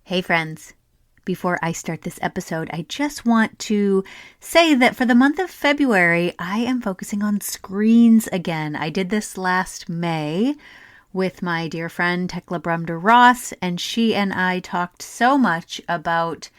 Hey friends, before I start this episode, I just want to say that for the month of February, I am focusing on screens again. I did this last May with my dear friend Tekla Brumder-Ross, and she and I talked so much about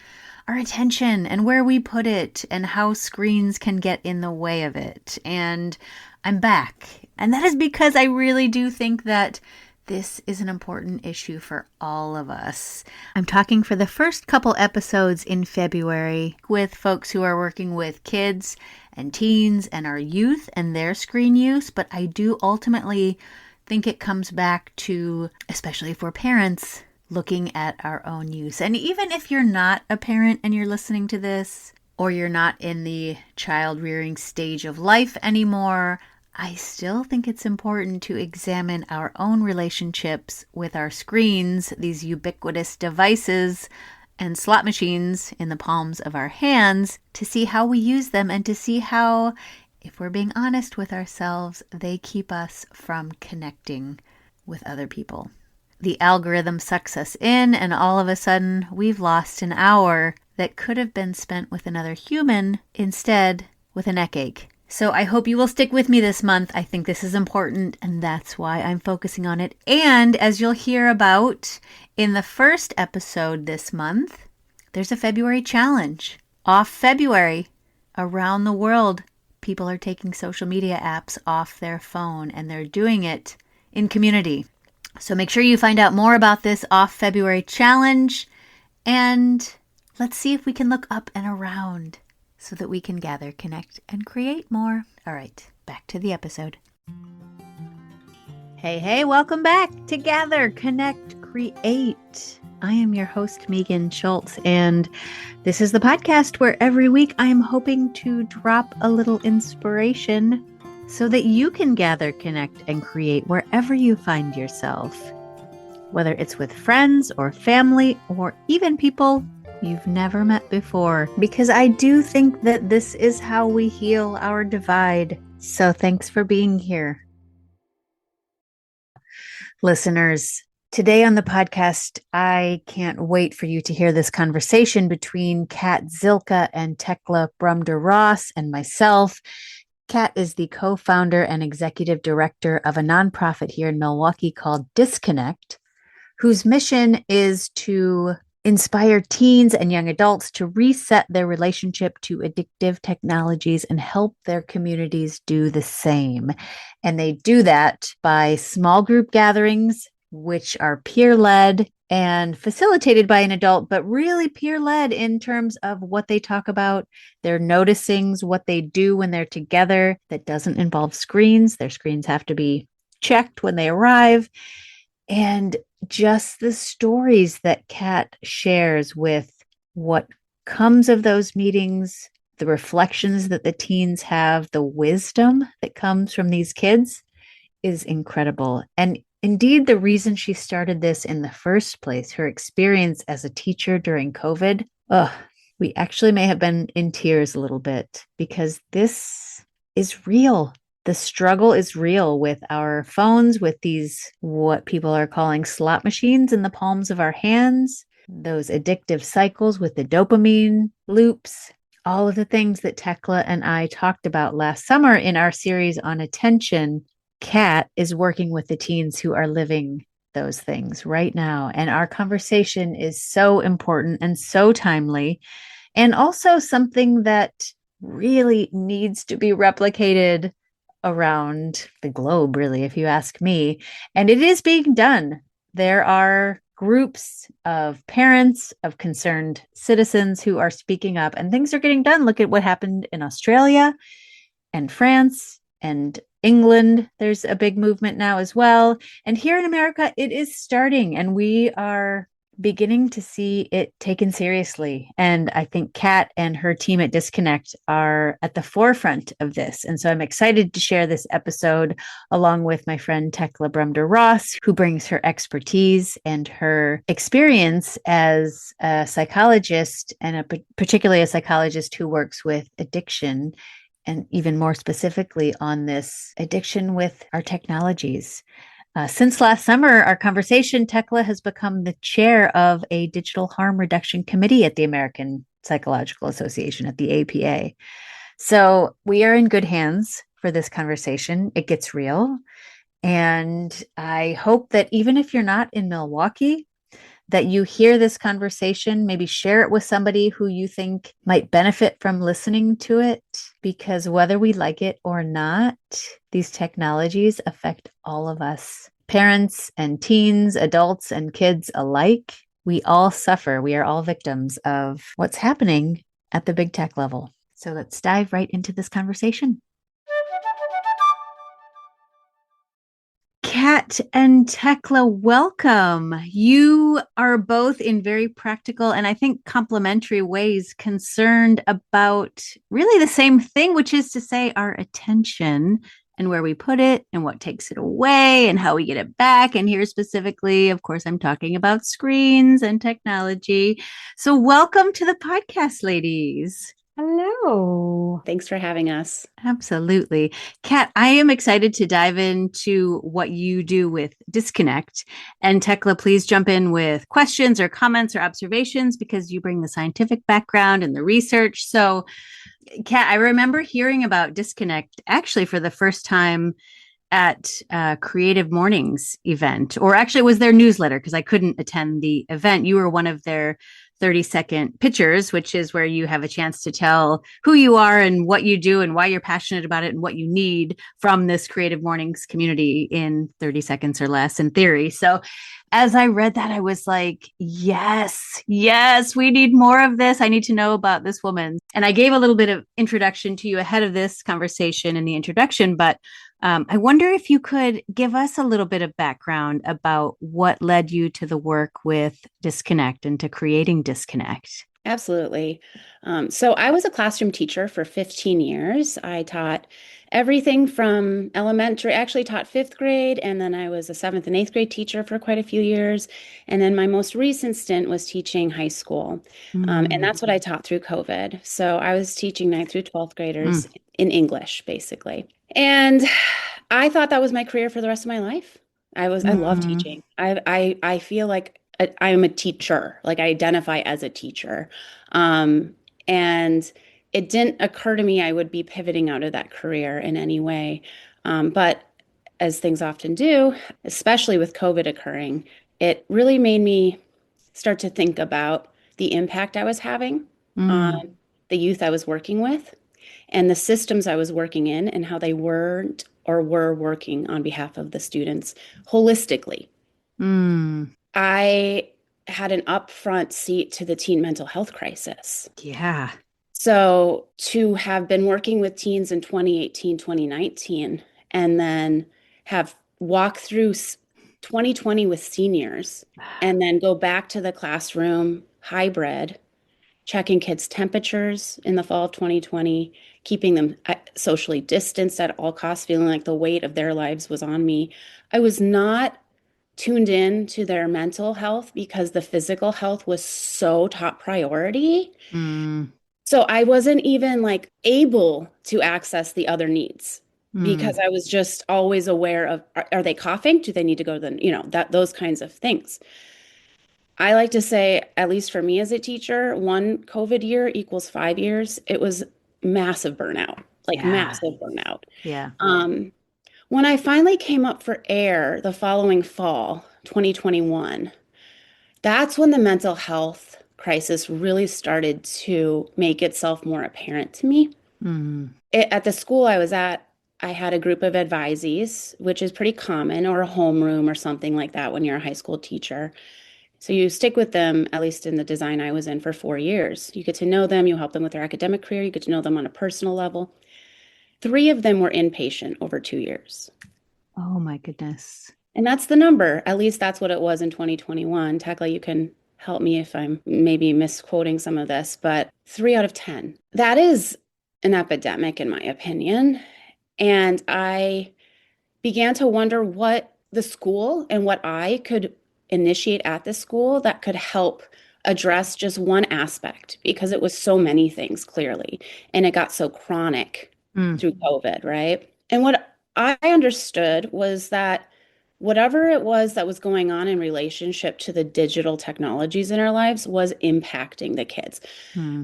our attention and where we put it and how screens can get in the way of it. And I'm back. And that is because I really do think that this is an important issue for all of us. I'm talking for the first couple episodes in February with folks who are working with kids and teens and our youth and their screen use, but I do ultimately think it comes back to, especially for parents, looking at our own use. And even if you're not a parent and you're listening to this, or you're not in the child rearing stage of life anymore, I still think it's important to examine our own relationships with our screens, these ubiquitous devices and slot machines in the palms of our hands, to see how we use them and to see how, if we're being honest with ourselves, they keep us from connecting with other people. The algorithm sucks us in, and all of a sudden, we've lost an hour that could have been spent with another human, instead with a neck ache. So I hope you will stick with me this month. I think this is important, and that's why I'm focusing on it. And as you'll hear about in the first episode this month, there's a February challenge. Off February, around the world, people are taking social media apps off their phone, and they're doing it in community. So make sure you find out more about this Off February challenge, and let's see if we can look up and around so that we can gather, connect, and create more. All right, back to the episode. Hey, welcome back to Gather, Connect, Create. I am your host, Megan Schultz, and this is the podcast where every week I am hoping to drop a little inspiration so that you can gather, connect, and create wherever you find yourself, whether it's with friends or family or even people you've never met before, because I do think that this is how we heal our divide. So thanks for being here. Listeners, today on the podcast, I can't wait for you to hear this conversation between Kat Zilka and Tekla Brumder-Ross and myself. Kat is the co-founder and executive director of a nonprofit here in Milwaukee called Disconnect, whose mission is to inspire teens and young adults to reset their relationship to addictive technologies and help their communities do the same. And they do that by small group gatherings, which are peer-led and facilitated by an adult, but really peer-led in terms of what they talk about, their noticings, what they do when they're together that doesn't involve screens. Their screens have to be checked when they arrive. And just the stories that Kat shares with what comes of those meetings, the reflections that the teens have, the wisdom that comes from these kids is incredible. And indeed, the reason she started this in the first place, her experience as a teacher during COVID, we actually may have been in tears a little bit because this is real. The struggle is real with our phones, with these, what people are calling slot machines in the palms of our hands, those addictive cycles with the dopamine loops, all of the things that Tekla and I talked about last summer in our series on attention. Kat is working with the teens who are living those things right now. And our conversation is so important and so timely, and also something that really needs to be replicated around the globe, really, if you ask me. And it is being done. There are groups of parents, of concerned citizens who are speaking up, and things are getting done. Look at what happened in Australia and France and England. There's a big movement now as well. And here in America, it is starting, and we are beginning to see it taken seriously. And I think Kat and her team at Disconnect are at the forefront of this. And so I'm excited to share this episode along with my friend Tekla Brumder-Ross, who brings her expertise and her experience as a psychologist, and particularly a psychologist who works with addiction, and even more specifically on this addiction with our technologies. Since last summer, our conversation, Tekla has become the chair of a digital harm reduction committee at the American Psychological Association, at the APA. So we are in good hands for this conversation. It gets real. And I hope that even if you're not in Milwaukee, that you hear this conversation, maybe share it with somebody who you think might benefit from listening to it. Because whether we like it or not, these technologies affect all of us, parents and teens, adults and kids alike. We all suffer. We are all victims of what's happening at the big tech level. So let's dive right into this conversation. Kat and Tekla, welcome. You are both in very practical and I think complementary ways concerned about really the same thing, which is to say our attention and where we put it and what takes it away and how we get it back. And here specifically, of course, I'm talking about screens and technology. So welcome to the podcast, ladies. Hello. Thanks for having us. Absolutely. Kat, I am excited to dive into what you do with Disconnect. And Tekla, please jump in with questions or comments or observations because you bring the scientific background and the research. So, Kat, I remember hearing about Disconnect actually for the first time at Creative Mornings event, or actually it was their newsletter because I couldn't attend the event. You were one of their 30-second pictures, which is where you have a chance to tell who you are and what you do and why you're passionate about it and what you need from this Creative Mornings community in 30 seconds or less in theory. So as I read that, I was like, yes, we need more of this. I need to know about this woman. And I gave a little bit of introduction to you ahead of this conversation in the introduction, but I wonder if you could give us a little bit of background about what led you to the work with Disconnect and to creating Disconnect. Absolutely. So I was a classroom teacher for 15 years. I taught everything from elementary, actually taught fifth grade, and then I was a seventh and eighth grade teacher for quite a few years. And then my most recent stint was teaching high school. And Mm, that's what I taught through COVID. So I was teaching ninth through 12th graders mm, in English, basically. And I thought that was my career for the rest of my life. I love mm, teaching. I feel like I am a teacher, like I identify as a teacher. Um, and it didn't occur to me I would be pivoting out of that career in any way. But as things often do, especially with COVID occurring, it really made me start to think about the impact I was having on mm, the youth I was working with and the systems I was working in and how they weren't or were working on behalf of the students holistically. mm. I had an upfront seat to the teen mental health crisis. Yeah. So to have been working with teens in 2018, 2019, and then have walked through 2020 with seniors, and then go back to the classroom hybrid, checking kids' temperatures in the fall of 2020, keeping them socially distanced at all costs, feeling like the weight of their lives was on me. I was not tuned in to their mental health because the physical health was so top priority. Mm, So I wasn't even like able to access the other needs because mm. I was just always aware of are they coughing? Do they need to go to the, that those kinds of things. I like to say, at least for me as a teacher, one COVID year equals 5 years. It was massive burnout, like Yeah. massive burnout. Yeah. Um, when I finally came up for air the following fall, 2021, that's when the mental health crisis really started to make itself more apparent to me. Mm, At the school I was at, I had a group of advisees, which is pretty common, or a homeroom or something like that when you're a high school teacher. So you stick with them, at least in the design I was in, for 4 years. You get to know them, you help them with their academic career, you get to know them on a personal level. Three of them were inpatient over 2 years. oh my goodness. And that's the number. At least that's what it was in 2021. Tekla, you can help me if I'm maybe misquoting some of this, but 3 out of 10. That is an epidemic, in my opinion. And I began to wonder what the school and what I could initiate at the school that could help address just one aspect because it was so many things clearly. And it got so chronic Mm, through COVID, right? And what I understood was that whatever it was that was going on in relationship to the digital technologies in our lives was impacting the kids. Hmm.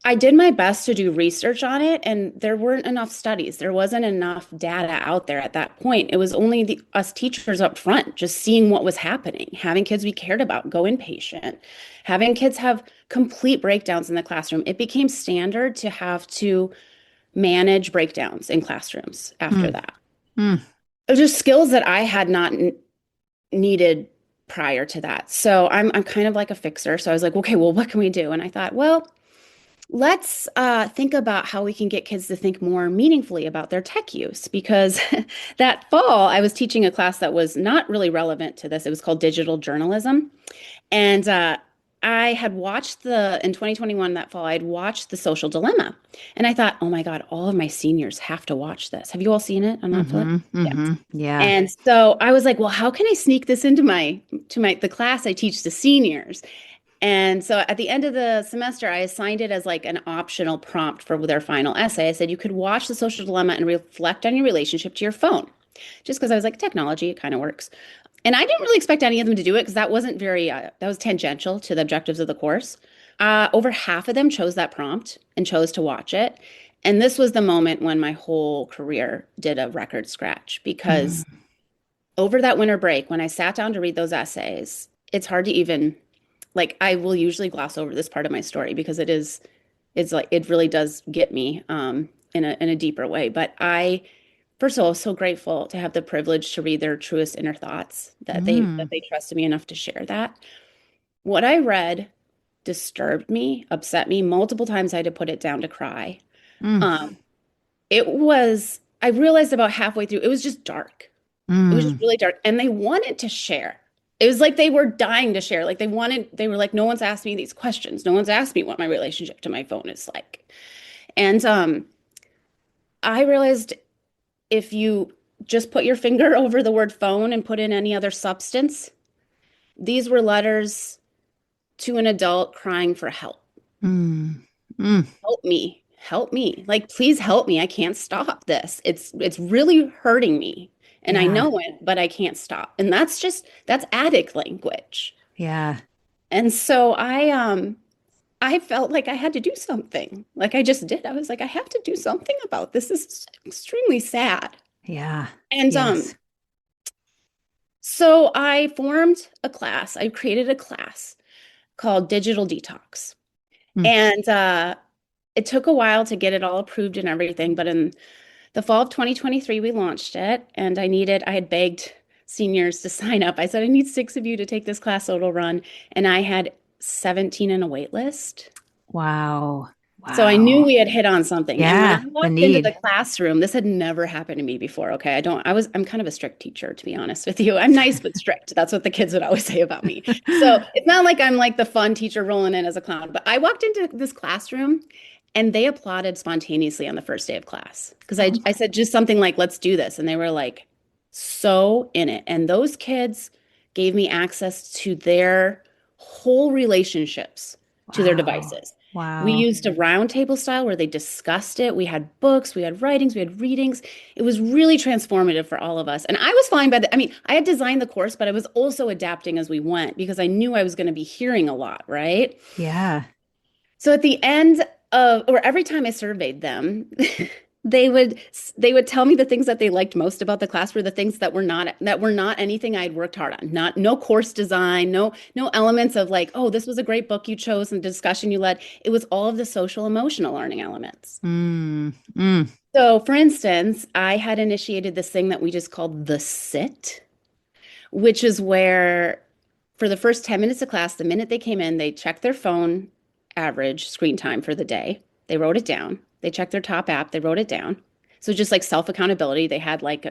I did my best to do research on it, and there weren't enough studies. There wasn't enough data out there at that point. It was only us teachers up front, just seeing what was happening, having kids we cared about go inpatient, having kids have complete breakdowns in the classroom. It became standard to have to manage breakdowns in classrooms after Hmm. that. Hmm. It was just skills that I had not needed prior to that. So I'm kind of like a fixer. So I was like, okay, well, what can we do? And I thought, well, let's think about how we can get kids to think more meaningfully about their tech use. Because that fall, I was teaching a class that was not really relevant to this. It was called digital journalism. And I had watched in 2021, that fall, I'd watched The Social Dilemma. And I thought, oh my God, all of my seniors have to watch this. Have you all seen it on Netflix? Mm-hmm. Yeah. Mm-hmm. Yeah. And so I was like, well, how can I sneak this into the class I teach the seniors? And so at the end of the semester, I assigned it as like an optional prompt for their final essay. I said you could watch The Social Dilemma and reflect on your relationship to your phone. Just because I was like, technology, it kind of works. And I didn't really expect any of them to do it because that wasn't that was tangential to the objectives of the course. Over half of them chose that prompt and chose to watch it. And this was the moment when my whole career did a record scratch because Mm. over that winter break, when I sat down to read those essays, it's hard to even like I will usually gloss over this part of my story because it's like it really does get me in a deeper way. But I first of all was so grateful to have the privilege to read their truest inner thoughts Mm. that they trusted me enough to share that. What I read disturbed me, upset me multiple times. I had to put it down to cry. Mm. Um, I realized about halfway through, it was just dark. It was just Mm. really dark. And they wanted to share. It was like they were dying to share. Like they were like, no one's asked me these questions. No one's asked me what my relationship to my phone is like. And I realized if you just put your finger over the word phone and put in any other substance, these were letters to an adult crying for help. Mm. Mm. Help me. Help me. Like, please help me. I can't stop this. It's really hurting me. And I Yeah. know it, but I can't stop. And that's addict language. Yeah. And so I felt like I had to do something. Like I just did. I was like, I have to do something about this. This is extremely sad. Yeah. And Yes. so I formed a class. I created a class called Digital Detox. Mm. And it took a while to get it all approved and everything, but in the fall of 2023, we launched it, and I had begged seniors to sign up. I said, I need 6 of you to take this class, so it'll run. And I had 17 in a wait list. Wow. So I knew Wow. we had hit on something. And when I Yeah. The walked into the need. classroom, this had never happened to me before. Okay. I'm kind of a strict teacher, to be honest with you. I'm nice but strict. That's what the kids would always say about me. So it's not like I'm like the fun teacher rolling in as a clown, but I walked into this classroom and they applauded spontaneously on the first day of class because Oh I my. said just something like, let's do this. And they were like so in it. And those kids gave me access to their whole relationships to their Wow. devices. We Wow. used a round table style where they discussed it. We had books, we had writings, we had readings. It was really transformative for all of us. And I was fine I mean, I had designed the course, but I was also adapting as we went because I knew I was going to be hearing a lot, right? Yeah. So at the end or every time I surveyed them, they would they would tell me the things that they liked most about the class were the things that were not anything I had worked hard on. Not no course design, no elements of like, oh, this was a great book you chose and discussion you led. It was all of the social emotional learning elements. Mm. Mm. So, for instance, I had initiated this thing that we just called the sit, which is where for the first 10 minutes of class, the minute they came in, they checked their phone average screen time for the day. They wrote it down. They checked their top app. They wrote it down. So just like self accountability, they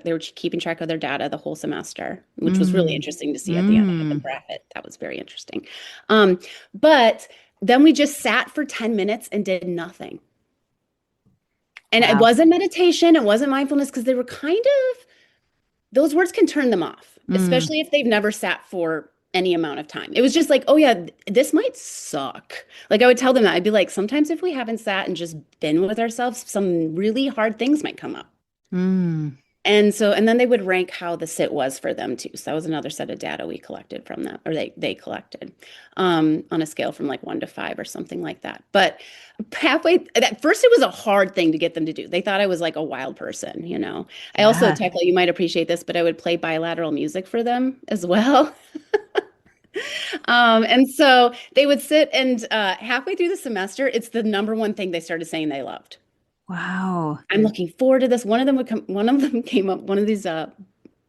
were keeping track of their data the whole semester, which was really Mm. interesting to see at the end of the Mm. graphic. That was very interesting. But then we just sat for 10 minutes and did nothing. And it Wow. wasn't meditation, it wasn't mindfulness because they were those words can turn them off, Mm. especially if they've never sat for any amount of time. It was just like, oh yeah, this might suck. Like I would tell them that. I'd be like, sometimes if we haven't sat and just been with ourselves, some really hard things might come up. Mm. And then they would rank how the sit was for them too. So that was another set of data we collected from them, or they collected on a scale from like 1 to 5 or something like that. But at first it was a hard thing to get them to do. They thought I was like a wild person, you know. I also, Yeah. Tekla, you might appreciate this, but I would play bilateral music for them as well. And so they would sit and halfway through the semester, it's the number one thing they started saying they loved. Wow. I'm looking forward to this. One of them came up, one of these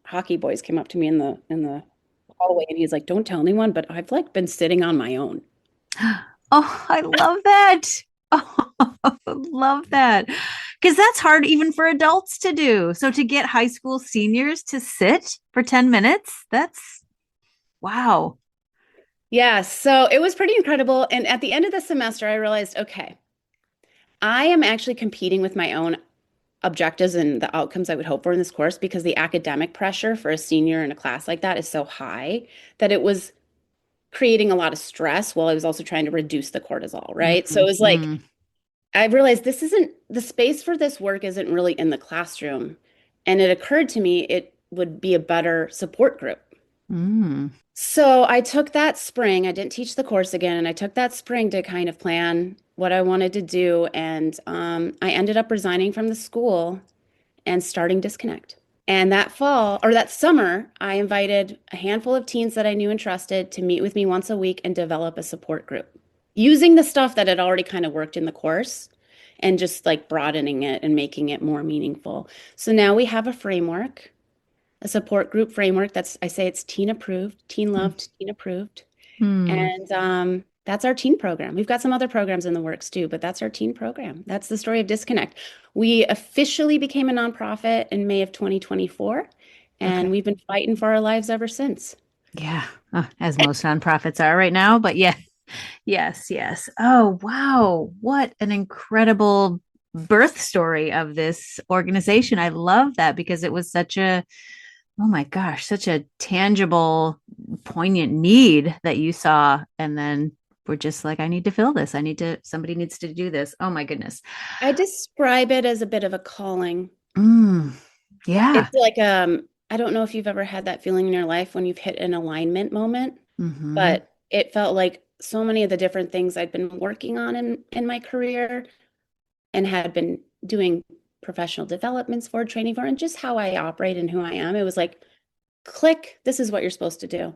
hockey boys came up to me in the hallway and he's like, "Don't tell anyone, but I've like been sitting on my own." Oh, I love that. Oh, I love that. Because that's hard even for adults to do. So to get high school seniors to sit for 10 minutes, that's wow. Yeah, so it was pretty incredible. And at the end of the semester, I realized, okay, I am actually competing with my own objectives and the outcomes I would hope for in this course because the academic pressure for a senior in a class like that is so high that it was creating a lot of stress while I was also trying to reduce the cortisol, right? So it was like, Mm-hmm. I realized this isn't the space for this work isn't really in the classroom. And it occurred to me it would be a better support group. Mm. So I took that spring, I didn't teach the course again, and I took that spring to kind of plan what I wanted to do. And I ended up resigning from the school and starting Disconnect. And that fall or that summer, I invited a handful of teens that I knew and trusted to meet with me once a week and develop a support group using the stuff that had already kind of worked in the course and just like broadening it and making it more meaningful. So now we have a framework, a support group framework that's, I say it's teen approved, teen loved, teen approved. Mm. And that's our teen program. We've got some other programs in the works too, but that's our teen program. That's the story of Disconnect. We officially became a nonprofit in May of 2024, and Okay. we've been fighting for our lives ever since. Yeah. As most nonprofits are right now. But yeah, yes, yes. Oh, wow. What an incredible birth story of this organization. I love that because it was such a, oh my gosh, such a tangible, poignant need that you saw. And then we're just like, I need to fill this. Somebody needs to do this. Oh my goodness. I describe it as a bit of a calling. Mm, yeah. It's like I don't know if you've ever had that feeling in your life when you've hit an alignment moment, Hmm. but it felt like so many of the different things I'd been working on in my career and had been doing professional developments for, training for, and just how I operate and who I am. It was like, click, this is what you're supposed to do.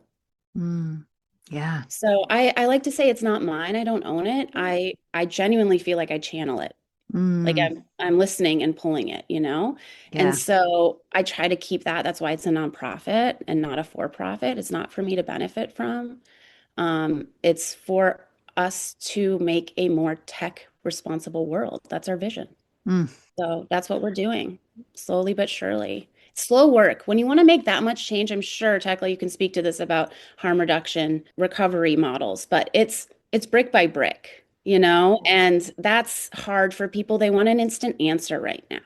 Mm, yeah. So I like to say it's not mine. I don't own it. I genuinely feel like I channel it. Like Mm, I'm listening and pulling it, you know? And yeah. so I try to keep that. That's why it's a nonprofit and not a for-profit. It's not for me to benefit from. It's for us to make a more tech responsible world. That's our vision. Mm, So that's what we're doing, slowly but surely. Slow work. When you want to make that much change, I'm sure, Tekla, you can speak to this about harm reduction, recovery models, but it's brick by brick, you know, and that's hard for people. They want an instant answer right now.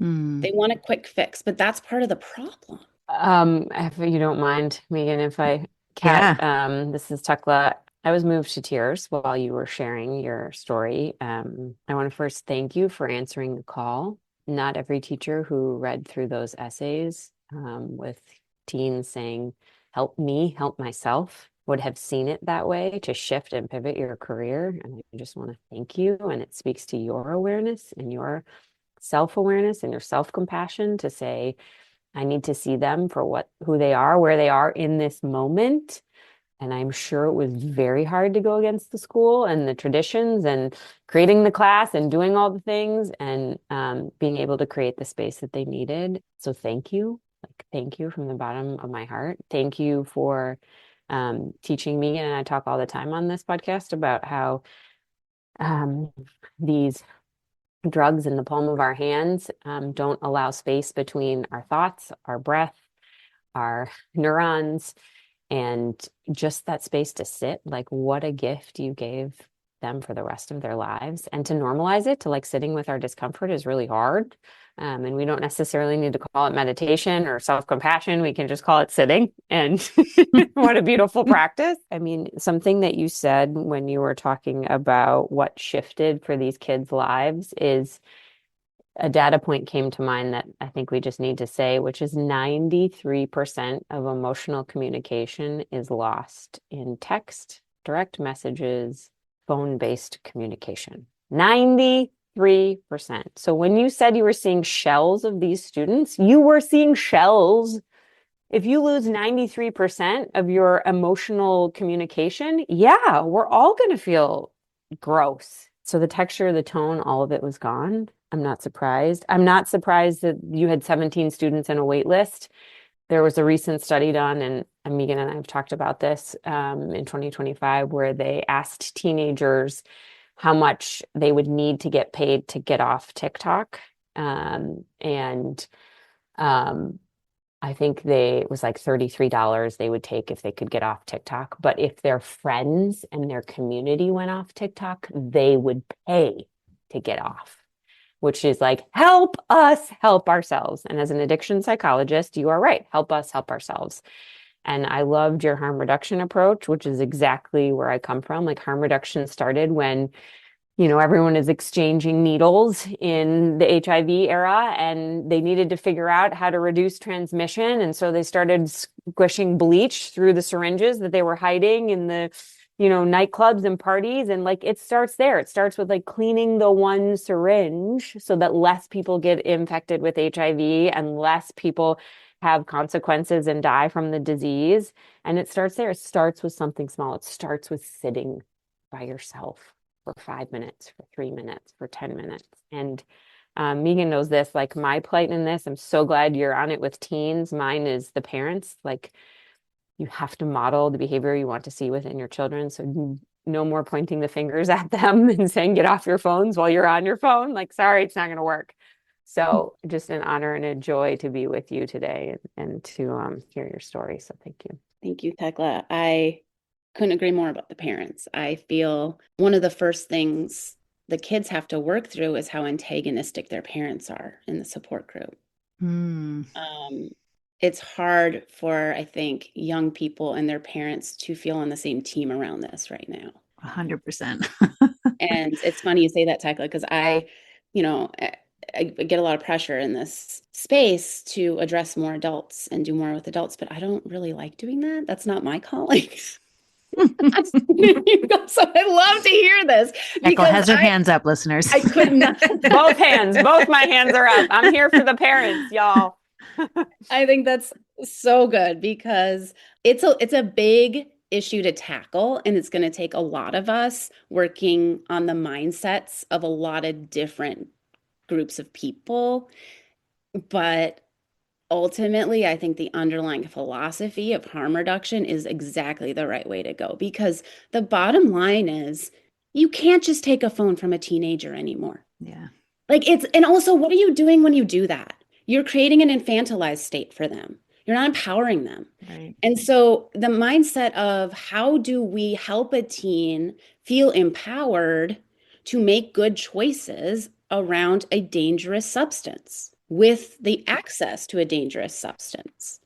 mm, They want a quick fix, but that's part of the problem. If you don't mind, Megan, if I, Kat, yeah. this is Tekla. I was moved to tears while you were sharing your story. I want to first thank you for answering the call. Not every teacher who read through those essays with teens saying, help me, help myself, would have seen it that way to shift and pivot your career. And I just want to thank you. And it speaks to your awareness and your self-awareness and your self-compassion to say, I need to see them for who they are, where they are in this moment. And I'm sure it was very hard to go against the school and the traditions and creating the class and doing all the things and being able to create the space that they needed. So thank you. Like, thank you from the bottom of my heart. Thank you for teaching me. And I talk all the time on this podcast about how um, these drugs in the palm of our hands don't allow space between our thoughts, our breath, our neurons, and just that space to sit. Like, what a gift you gave them for the rest of their lives. And to normalize it, to like sitting with our discomfort is really hard. And we don't necessarily need to call it meditation or self-compassion. We can just call it sitting. And what a beautiful practice. I mean, something that you said when you were talking about what shifted for these kids' lives is a data point came to mind that I think we just need to say, which is 93% of emotional communication is lost in text, direct messages, phone-based communication. 93%. So when you said you were seeing shells of these students, you were seeing shells. If you lose 93% of your emotional communication, yeah, we're all going to feel gross. So the texture, the tone, all of it was gone. I'm not surprised. I'm not surprised that you had 17 students in a wait list. There was a recent study done, and Megan and I have talked about this in 2025, where they asked teenagers how much they would need to get paid to get off TikTok. And I think it was like $33 they would take if they could get off TikTok. But if their friends and their community went off TikTok, they would pay to get off, which is like, help us help ourselves. And as an addiction psychologist, you are right. Help us help ourselves. And I loved your harm reduction approach, which is exactly where I come from. Like, harm reduction started when everyone is exchanging needles in the HIV era, and they needed to figure out how to reduce transmission. And so they started squishing bleach through the syringes that they were hiding in the, nightclubs and parties. And like, it starts there. It starts with like cleaning the one syringe so that less people get infected with HIV and less people have consequences and die from the disease. And it starts there. It starts with something small. It starts with sitting by yourself for 5 minutes, for 3 minutes, for 10 minutes. And Megan knows this, like, my plight in this. I'm so glad you're on it with teens. Mine is the parents. Like, you have to model the behavior you want to see within your children. So no more pointing the fingers at them and saying, get off your phones while you're on your phone. Like, sorry, it's not going to work. So just an honor and a joy to be with you today and to hear your story. So thank you. Thank you, Tekla. I couldn't agree more about the parents. I feel one of the first things the kids have to work through is how antagonistic their parents are in the support group. It's hard for, I think, young people and their parents to feel on the same team around this right now. 100%. And it's funny you say that, Tekla, because I get a lot of pressure in this space to address more adults and do more with adults, but I don't really like doing that. That's not my calling. So I love to hear this Tekla has her hands up, listeners. I could not. Both my hands are up. I'm here for the parents, y'all. I think that's so good because it's a big issue to tackle, and it's going to take a lot of us working on the mindsets of a lot of different groups of people. But ultimately, I think the underlying philosophy of harm reduction is exactly the right way to go, because the bottom line is you can't just take a phone from a teenager anymore. Yeah. And also, what are you doing when you do that? You're creating an infantilized state for them. You're not empowering them. Right. And so the mindset of how do we help a teen feel empowered to make good choices around a dangerous substance with the access to a dangerous substance.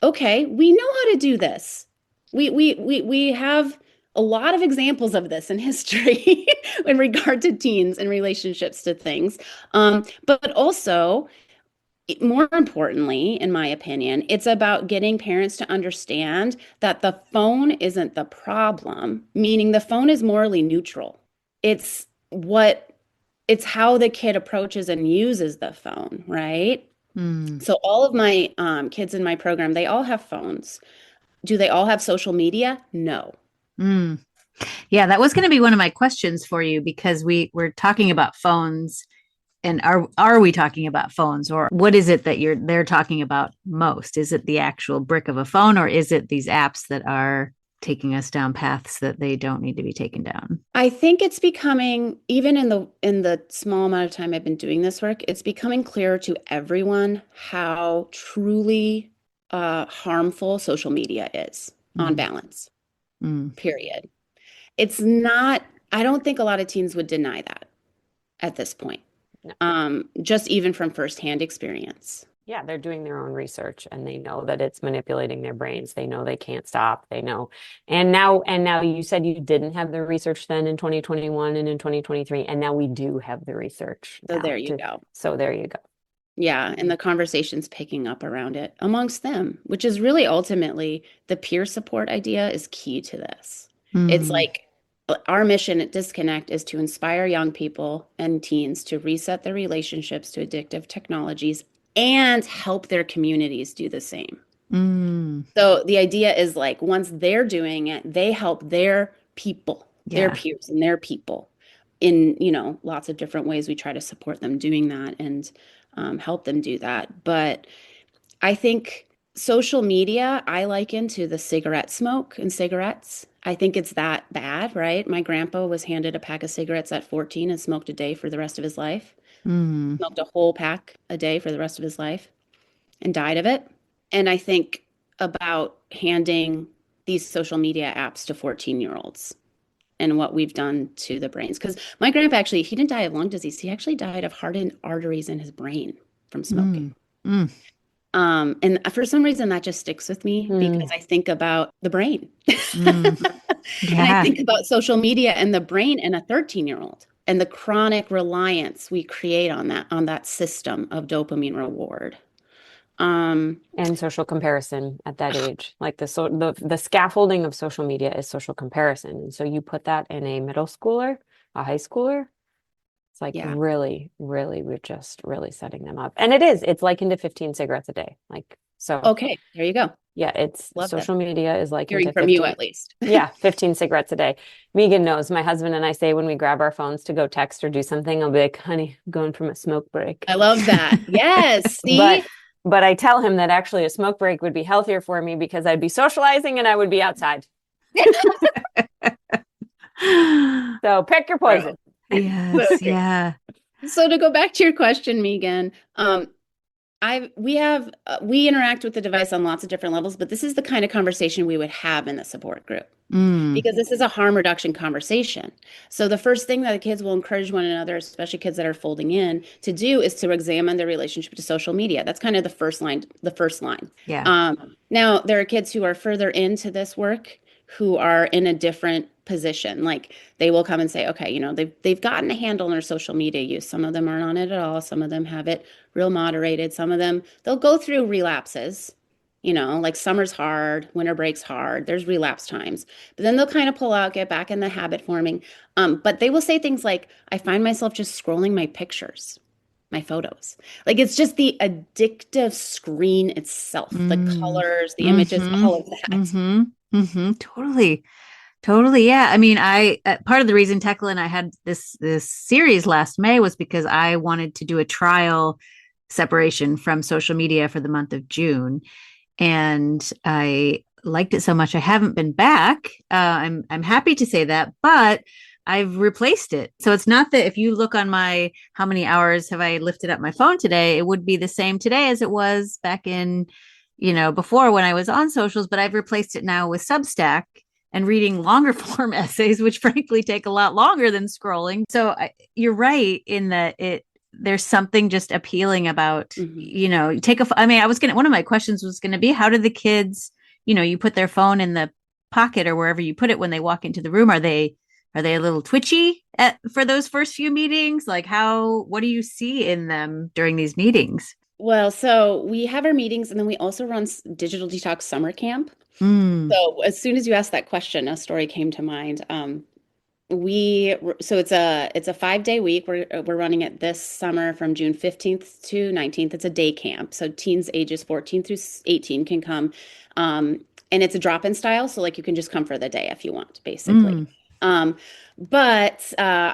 Okay, we know how to do this. We have a lot of examples of this in history in regard to teens and relationships to things. But also, more importantly, in my opinion, it's about getting parents to understand that the phone isn't the problem, meaning the phone is morally neutral. It's how the kid approaches and uses the phone, right? So all of my kids in my program, they all have phones. Do they all have social media? No. Yeah, that was going to be one of my questions for you, because we're talking about phones. And are we talking about phones, or what is it that they're talking about most? Is it the actual brick of a phone, or is it these apps that are taking us down paths that they don't need to be taken down? I think it's becoming, even in the small amount of time I've been doing this work, it's becoming clearer to everyone how truly harmful social media is on balance. Period. It's not, I don't think a lot of teens would deny that at this point. No. Just even from firsthand experience. Yeah, they're doing their own research and they know that it's manipulating their brains. They know they can't stop. They know. And now you said you didn't have the research then in 2021 and in 2023, and now we do have the research So now there you to, go. so there you go. Yeah, and the conversation's picking up around it amongst them, which is really ultimately the peer support idea is key to this. It's Mm, like our mission at Disconnect is to inspire young people and teens to reset their relationships to addictive technologies and help their communities do the same. mm, So the idea is like once they're doing it, they help their people, their yeah. peers and their people in, lots of different ways. We try to support them doing that and help them do that. But I think social media, I liken to the cigarette smoke and cigarettes. I think it's that bad, right? My grandpa was handed a pack of cigarettes at 14 and smoked a day for the rest of his life, Mm, smoked a whole pack a day for the rest of his life and died of it. And I think about handing these social media apps to 14-year-olds and what we've done to the brains. Because my grandpa actually, he didn't die of lung disease. He actually died of hardened arteries in his brain from smoking. mm, mm, And for some reason that just sticks with me because Mm. I think about the brain. mm. And I Yeah. think about social media and the brain in a 13-year-old and the chronic reliance we create on that system of dopamine reward. Um, And social comparison at that age, like the scaffolding of social media is social comparison. And so you put that in a middle schooler, a high schooler, it's like yeah. really, really, we're just really setting them up. And it's like into 15 cigarettes a day. Like, so Okay, there you go. yeah, it's Love that. social media is like Hearing into from you 15. at least. Yeah, 15 cigarettes a day. Megan knows my husband and I say when we grab our phones to go text or do something, I'll be like, honey, I'm going from a smoke break. I love that. Yes, But see? but I tell him that actually a smoke break would be healthier for me because I'd be socializing and I would be outside. So pick your poison. Yes, yeah. So to go back to your question, Megan, we interact with the device on lots of different levels, but this is the kind of conversation we would have in the support group Mm, because this is a harm reduction conversation. So the first thing that the kids will encourage one another, especially kids that are folding in, to do is to examine their relationship to social media. That's kind of the first line, the first line. yeah. Now there are kids who are further into this work who are in a different position. Like they will come and say, okay, they've gotten a handle on their social media use. Some of them aren't on it at all. Some of them have it real moderated. Some of them they'll go through relapses. Like summer's hard, winter break's hard. There's relapse times. But then they'll kind of pull out, get back in the habit forming. But they will say things like, I find myself just scrolling my pictures, my photos. Like it's just the addictive screen itself, the Mm, colors, the images, mm-hmm, all of that. mm-hmm, mm-hmm. Totally. Totally. Yeah. I mean, part of the reason Tekla and I had this series last May was because I wanted to do a trial separation from social media for the month of June. And I liked it so much. I haven't been back. I'm happy to say that, but I've replaced it. So it's not that if you look on my how many hours have I lifted up my phone today, it would be the same today as it was back in, before when I was on socials, but I've replaced it now with Substack and reading longer form essays, which frankly take a lot longer than scrolling. So you're right in that there's something just appealing about, Mhm. I mean, one of my questions was going to be, how do the kids, you put their phone in the pocket or wherever you put it when they walk into the room. Are they a little twitchy for those first few meetings? Like what do you see in them during these meetings? Well, so we have our meetings and then we also run digital detox summer camp. Mm, So as soon as you asked that question, a story came to mind. It's a 5-day week. We're running it this summer from June 15th to 19th. It's a day camp. So teens ages 14 through 18 can come. And it's a drop-in style. So like you can just come for the day if you want, basically. mm, But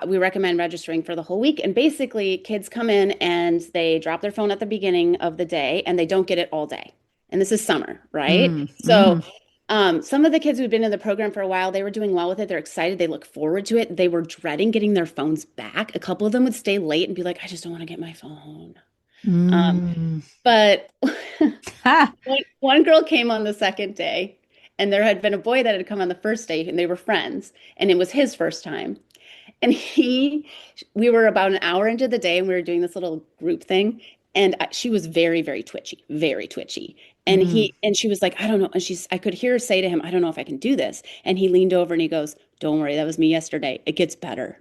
we recommend registering for the whole week. And basically, kids come in and they drop their phone at the beginning of the day and they don't get it all day. And this is summer, right? mm, So mm, some of the kids who've been in the program for a while, they were doing well with it. They're excited. They look forward to it. They were dreading getting their phones back. A couple of them would stay late and be like, I just don't want to get my phone. Um, mm. but Ha. one girl came on the second day, and there had been a boy that had come on the first day, and they were friends, and it was his first time. And we were about an hour into the day, and we were doing this little group thing, And she was very, very twitchy, very twitchy. And Mm. she was like, I don't know. And I could hear her say to him, I don't know if I can do this. And he leaned over and he goes, don't worry, that was me yesterday. It gets better.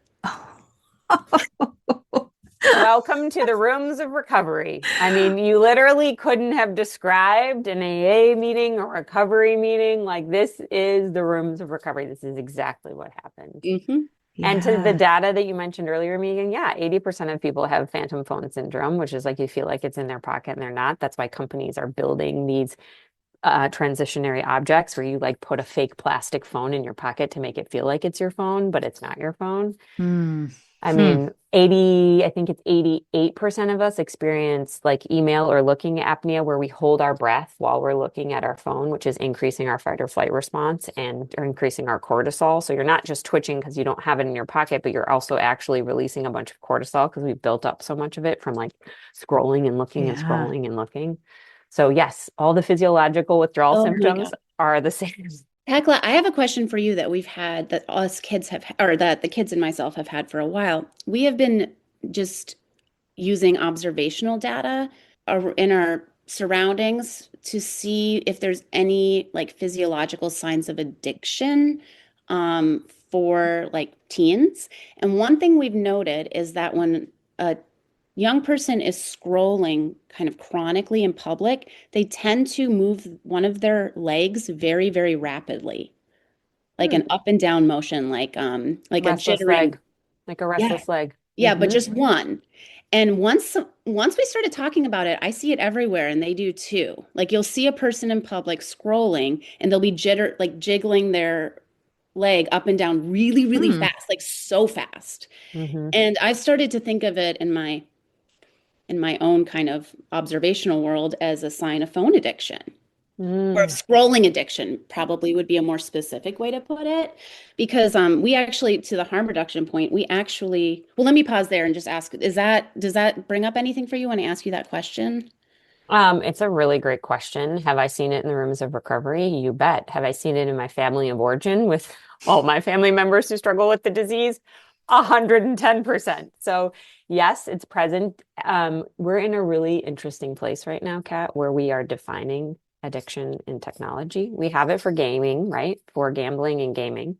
Welcome to the rooms of recovery. I mean, you literally couldn't have described an AA meeting or recovery meeting like this is the rooms of recovery. This is exactly what happened. Hmm. And to the Yeah. data that you mentioned earlier, Megan, yeah, 80% of people have phantom phone syndrome, which is like you feel like it's in their pocket and they're not. That's why companies are building these transitionary objects where you like put a fake plastic phone in your pocket to make it feel like it's your phone, but it's not your phone. Mm. I Hmm. mean, I think it's 88% of us experience like email or looking apnea where we hold our breath while we're looking at our phone, which is increasing our fight or flight response and or increasing our cortisol. So you're not just twitching because you don't have it in your pocket, but you're also actually releasing a bunch of cortisol because we've built up so much of it from like scrolling and looking and Yeah. scrolling and looking. So yes, all the physiological withdrawal Oh my symptoms God. are the same. Tekla, I have a question for you that we've had that us kids have, or that the kids and myself have had for a while. We have been just using observational data in our surroundings to see if there's any like physiological signs of addiction for like teens. And one thing we've noted is that when a young person is scrolling kind of chronically in public, they tend to move one of their legs very, very rapidly, like Hmm. an up and down motion, like a Restless jittering. leg, like a Yeah, restless leg. yeah, but Hmm. just one. And once we started talking about it, I see it everywhere and they do too. Like you'll see a person in public scrolling and they'll be jiggling their leg up and down really, really Hmm. fast, like so fast. Hmm. And I started to think of it in my own kind of observational world as a sign of phone addiction. Or Mm. scrolling addiction probably would be a more specific way to put it. Because we actually, to the harm reduction point, we actually, well, let me pause there and just ask, does that bring up anything for you when I ask you that question? It's a really great question. Have I seen it in the rooms of recovery? You bet. Have I seen it in my family of origin with all my family members who struggle with the disease? 110%. So yes, it's present. We're in a really interesting place right now, Kat, where we are defining addiction in technology. We have it for gaming, right? For gambling and gaming.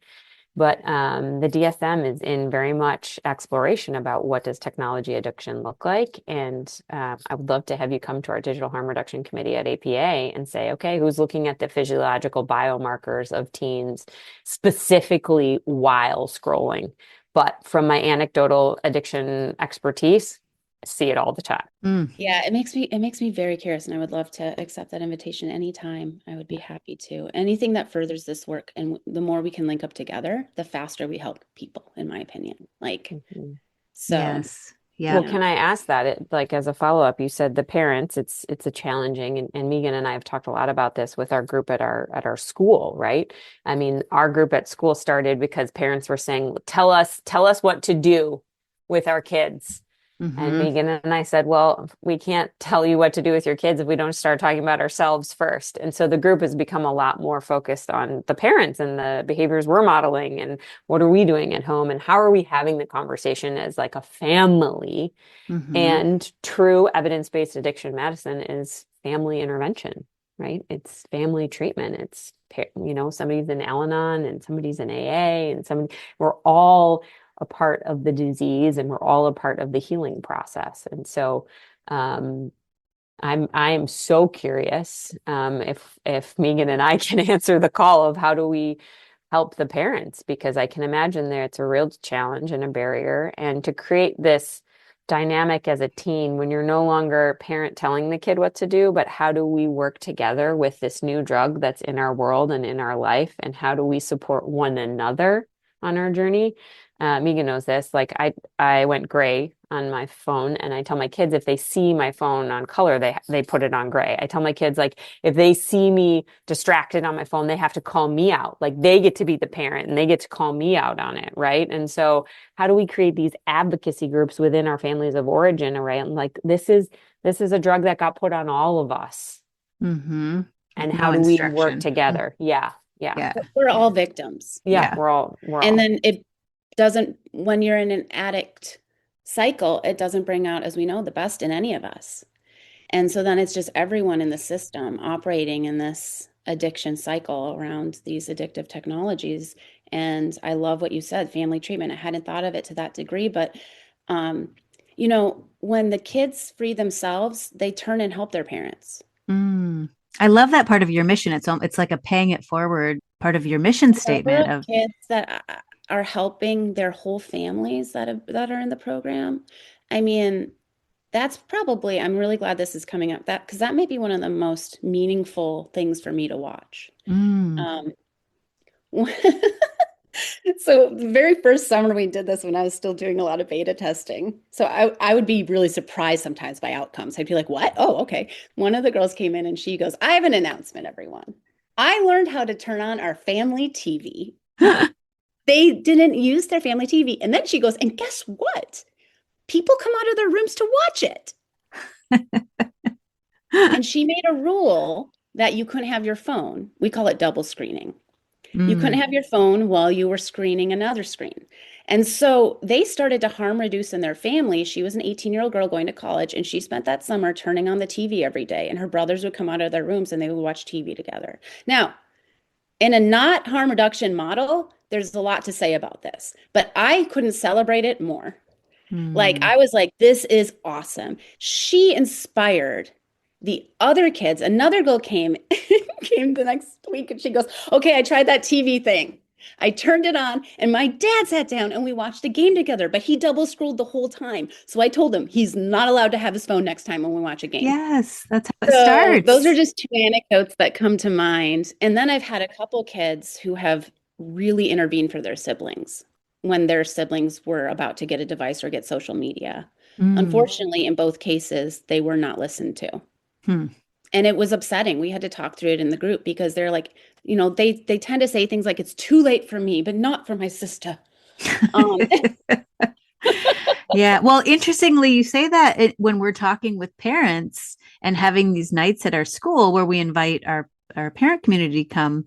But the DSM is in very much exploration about what does technology addiction look like. And I would love to have you come to our digital harm reduction committee at APA and say, okay, who's looking at the physiological biomarkers of teens specifically while scrolling? But from my anecdotal addiction expertise, I see it all the time. Mm. Yeah, it makes me very curious, and I would love to accept that invitation anytime. I would be happy to. Anything that furthers this work, and the more we can link up together, the faster we help people, in my opinion. Like, Mhm. so, Yes. Well, Yep. yeah. can I ask that it like as a follow-up, you said the parents, it's a challenging and Megan and I have talked a lot about this with our group at our school, right? I mean, our group at school started because parents were saying, tell us what to do with our kids. And Hmm. Megan and I said, well, we can't tell you what to do with your kids if we don't start talking about ourselves first. And so the group has become a lot more focused on the parents and the behaviors we're modeling and what are we doing at home and how are we having the conversation as like a family. Hmm. And true evidence-based addiction medicine is family intervention, right? It's family treatment. It's, somebody's in Al-Anon and somebody's in AA and we're all a part of the disease and we're all a part of the healing process. And so, um, I am so curious if Megan and I can answer the call of how do we help the parents because I can imagine that it's a real challenge and a barrier and to create this dynamic as a teen when you're no longer parent telling the kid what to do, but how do we work together with this new drug that's in our world and in our life and how do we support one another on our journey? Megan knows this. Like I went gray on my phone, and I tell my kids if they see my phone on color, they put it on gray. I tell my kids like if they see me distracted on my phone, they have to call me out. Like they get to be the parent, and they get to call me out on it, right? And so, how do we create these advocacy groups within our families of origin, right? And like this is a drug that got put on all of us, Hmm. and With how no do we work instruction. together? Yeah, yeah, Yeah. We're Yeah. all victims. yeah. Yeah. We're And all. then it doesn't, when you're in an addict cycle, it doesn't bring out, as we know, the best in any of us. And so then it's just everyone in the system operating in this addiction cycle around these addictive technologies. And I love what you said, family treatment. I hadn't thought of it to that degree, but um, when the kids free themselves, they turn and help their parents. Mm. I love that part of your mission. It's like a paying it forward part of your mission The number statement of of kids that are helping their whole families that are in the program. I mean, that's probably, I'm really glad this is coming up that because that may be one of the most meaningful things for me to watch. mm, Um, so the very first summer we did this when I was still doing a lot of beta testing. So I would be really surprised sometimes by outcomes. I'd be like, what? Oh, okay. One of the girls came in and she goes, I have an announcement, everyone. I learned how to turn on our family TV. They didn't use their family TV. And then she goes, and guess what? People come out of their rooms to watch it. And she made a rule that you couldn't have your phone. We call it double screening. You couldn't mm, have your phone while you were screening another screen. And so they started to harm reduce in their family. She was an 18-year-old girl going to college, and she spent that summer turning on the TV every day. And her brothers would come out of their rooms and they would watch TV together. Now, in a not harm reduction model, there's a lot to say about this, but I couldn't celebrate it more. Like mm. I was like, this is awesome. She inspired the other kids. Another girl came came the next week and she goes, okay, I tried that TV thing. I turned it on and my dad sat down and we watched a game together, but he double scrolled the whole time. So I told him he's not allowed to have his phone next time when we watch a game. Yes, that's how it So those are starts. just two anecdotes that come to mind. And then I've had a couple kids who have really intervened for their siblings when their siblings were about to get a device or get social media. Mm, Unfortunately, in both cases, they were not listened to. hmm. And it was upsetting. We had to talk through it in the group because they're like, they tend to say things like it's too late for me, but not for my sister. Um, Yeah. Well, interestingly, you say that when we're talking with parents and having these nights at our school where we invite our parent community to come,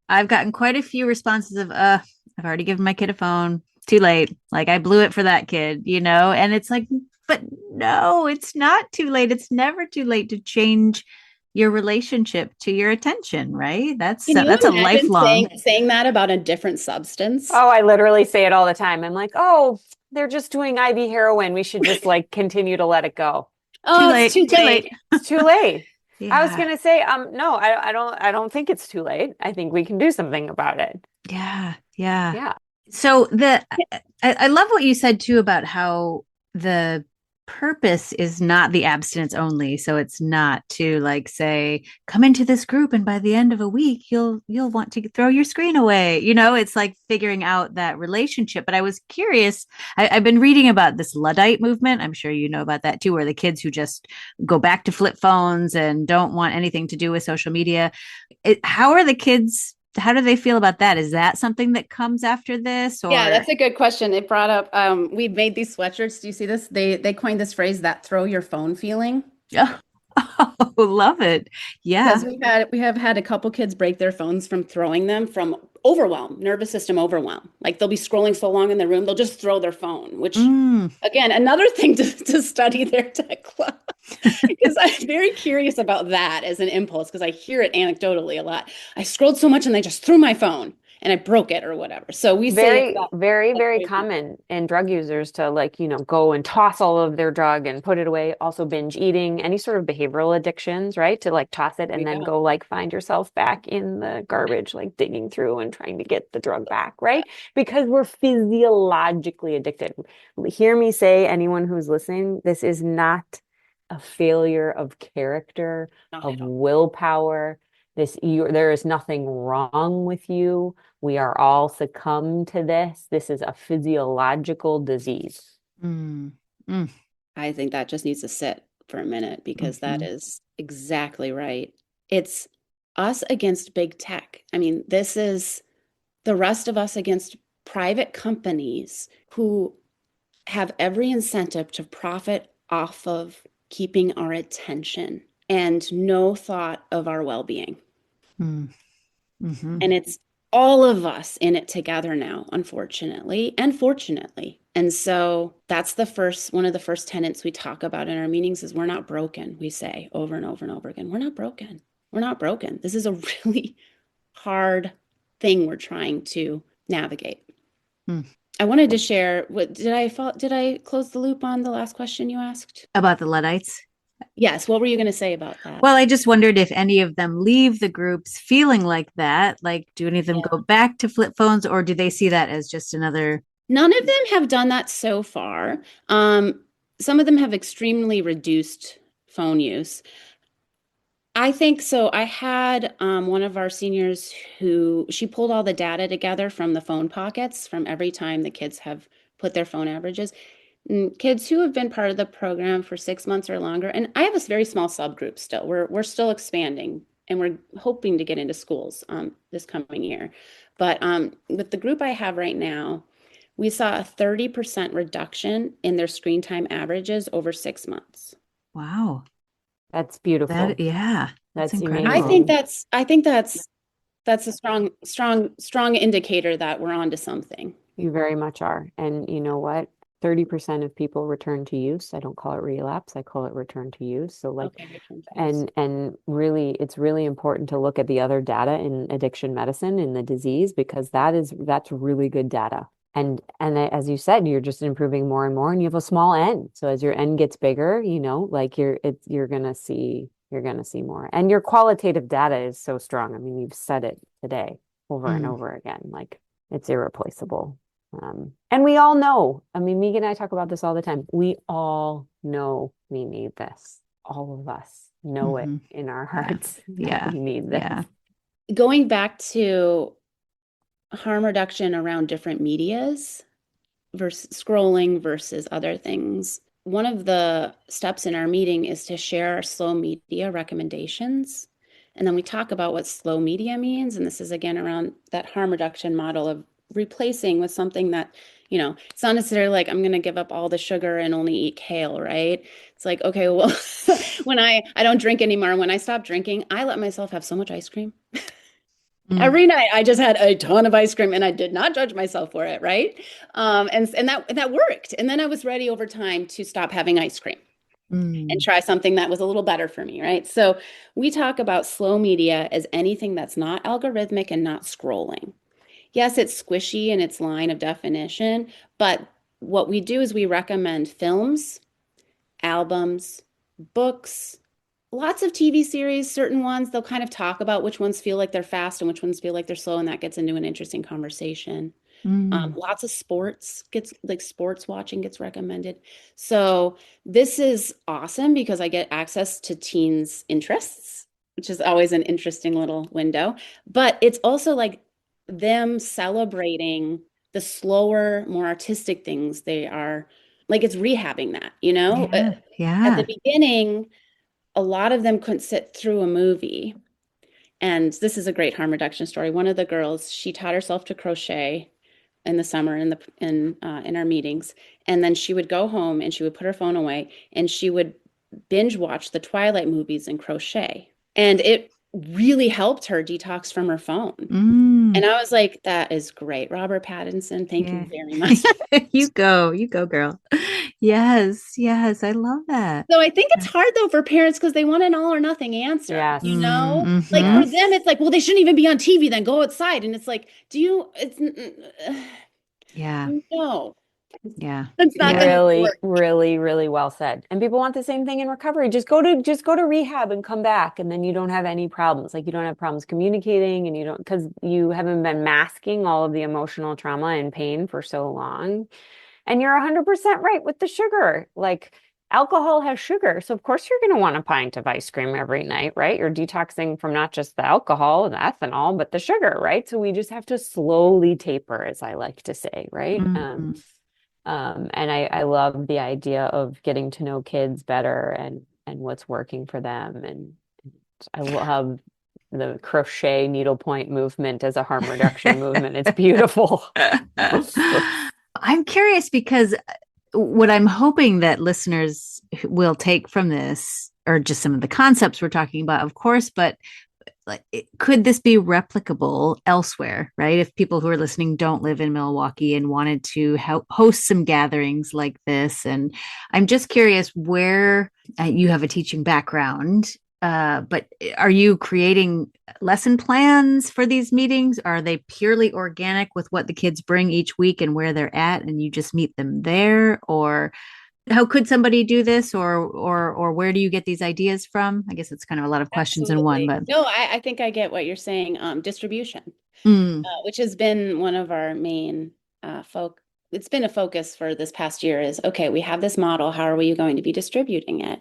I've gotten quite a few responses of, I've already given my kid a phone. Too late. Like I blew it for that kid, And it's like, but no, it's not too late. It's never too late to change your relationship to your attention, right? can you That's a imagine lifelong. saying that about a different substance? Oh, I literally say it all the time. I'm like, oh, they're just doing IV heroin. We should just like continue to let it go. Too Oh, it's late. too Too late. late. It's too late. I was Yeah. gonna say, no, I don't think it's too late. I think we can do something about it. Yeah. Yeah. Yeah. So I love what you said too about how the purpose is not the abstinence only. So it's not to like say, come into this group and by the end of a week you'll want to throw your screen away. It's like figuring out that relationship. But I was curious. I've been reading about this Luddite movement. I'm sure you know about that too, where the kids who just go back to flip phones and don't want anything to do with social media. How are the kids? How do they feel about that? Is that something that comes after this Yeah, or that's a good question. It brought up we made these sweatshirts. Do you see this? They coined this phrase that throw your phone feeling. oh, oh, love it. Because Yeah. we have had a couple kids break their phones from throwing them from overwhelm, nervous system overwhelm. Like they'll be scrolling so long in the room, they'll just throw their phone, which Mm. again, another thing to study their tech club. Because I'm very curious about that as an impulse, because I hear it anecdotally a lot. I scrolled so much and I just threw my phone and I broke it or whatever. So we say it's Very, that. very, That's very crazy. common in drug users to like, go and toss all of their drug and put it away. Also binge eating, any sort of behavioral addictions, right? To like toss it and then Yeah. go like find yourself back in the garbage, like digging through and trying to get the drug back, right? Because we're physiologically addicted. Hear me say, anyone who's listening, this is not a failure of character, Not of at all. willpower. There is nothing wrong with you. We are all succumb to this. This is a physiological disease. Mm. Mm. I think that just needs to sit for a minute because that Mhm. is exactly right. It's us against big tech. I mean, this is the rest of us against private companies who have every incentive to profit off of keeping our attention and no thought of our well-being. Mm. Mhm. And it's all of us in it together now, unfortunately and fortunately. And so that's one of the first tenets we talk about in our meetings is we're not broken. We say over and over and over again, we're not broken. We're not broken. This is a really hard thing we're trying to navigate. I wanted to share did I close the loop on the last question you asked? About the Luddites? Yes. What were you going to say about that? Well, I just wondered if any of them leave the groups feeling like that. Like, do any of them go back to flip phones, or do they see that as just another? None of them have done that so far. Some of them have extremely reduced phone use. I think so. I had one of our seniors she pulled all the data together from the phone pockets from every time the kids have put their phone averages. Kids who have been part of the program for 6 months or longer, and I have a very small subgroup still. We're still expanding, and we're hoping to get into schools this coming year. But with the group I have right now, we saw a 30% reduction in their screen time averages over 6 months. Wow. That's beautiful. That's incredible. I think that's a strong indicator that we're onto something. You very much are. And you know what? 30% of people return to use. I don't call it relapse. I call it return to use. So like, and really, it's really important to look at the other data in addiction medicine in the disease, because that's really good data. And as you said, you're just improving more and more, and you have a small N. So as your N gets bigger, like you're gonna see more. And your qualitative data is so strong. I mean, you've said it today over and over again. Like it's irreplaceable. And we all know. I mean, Megan and I talk about this all the time. We all know we need this. All of us know it in our hearts. Yeah. We need this. Yeah. Going back to harm reduction around different medias versus scrolling versus other things. One of the steps in our meeting is to share our slow media recommendations. And then we talk about what slow media means. And this is again around that harm reduction model of replacing with something that, it's not necessarily like I'm going to give up all the sugar and only eat kale, right? It's like, okay, well, when I don't drink anymore, when I stop drinking, I let myself have so much ice cream. Every night I just had a ton of ice cream and I did not judge myself for it, right? And that worked. And then I was ready over time to stop having ice cream and try something that was a little better for me, right? So we talk about slow media as anything that's not algorithmic and not scrolling. Yes, it's squishy in its line of definition, but what we do is we recommend films, albums, books, lots of TV series, certain ones, they'll kind of talk about which ones feel like they're fast and which ones feel like they're slow, and that gets into an interesting conversation. Lots of sports watching gets recommended. So this is awesome because I get access to teens' interests, which is always an interesting little window. But it's also like them celebrating the slower, more artistic things they are, like it's rehabbing that, At the beginning, a lot of them couldn't sit through a movie. And this is a great harm reduction story. One of the girls, she taught herself to crochet in the summer in our meetings. And then she would go home and she would put her phone away and she would binge watch the Twilight movies and crochet. And it really helped her detox from her phone. And I was like, that is great. Robert Pattinson, thank you very much. You go, girl. Yes, I love that. So I think it's hard though for parents because they want an all or nothing answer. Yes. Like for them, it's like, well, they shouldn't even be on TV, then go outside. And it's like, no. Yeah. It's not really, really, really well said. And people want the same thing in recovery. Just go to rehab and come back, and then you don't have any problems. Like you don't have problems communicating, and because you haven't been masking all of the emotional trauma and pain for so long. And you're 100% right with the sugar. Like alcohol has sugar, so of course you're going to want a pint of ice cream every night, right? You're detoxing from not just the alcohol and the ethanol, but the sugar, right? So we just have to slowly taper, as I like to say, right? And I love the idea of getting to know kids better and what's working for them. And I love the crochet needlepoint movement as a harm reduction movement. It's beautiful. I'm curious because what I'm hoping that listeners will take from this are just some of the concepts we're talking about, of course, but like, could this be replicable elsewhere, right? If people who are listening don't live in Milwaukee and wanted to host some gatherings like this. And I'm just curious where you have a teaching background, but are you creating lesson plans for these meetings? Are they purely organic with what the kids bring each week and where they're at, and you just meet them there? Or how could somebody do this, or where do you get these ideas from? I guess it's kind of a lot of questions in one, Absolutely. but No, I think I get what you're saying. Distribution, mm, which has been one of our main it's been a focus for this past year is, okay, we have this model. How are we going to be distributing it?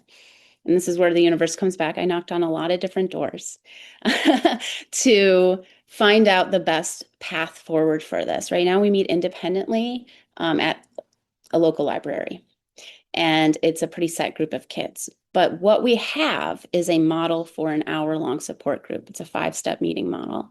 And this is where the universe comes back. I knocked on a lot of different doors to find out the best path forward for this. Right now, we meet independently at a local library, and it's a pretty set group of kids. But what we have is a model for an hour-long support group. It's a 5-step meeting model.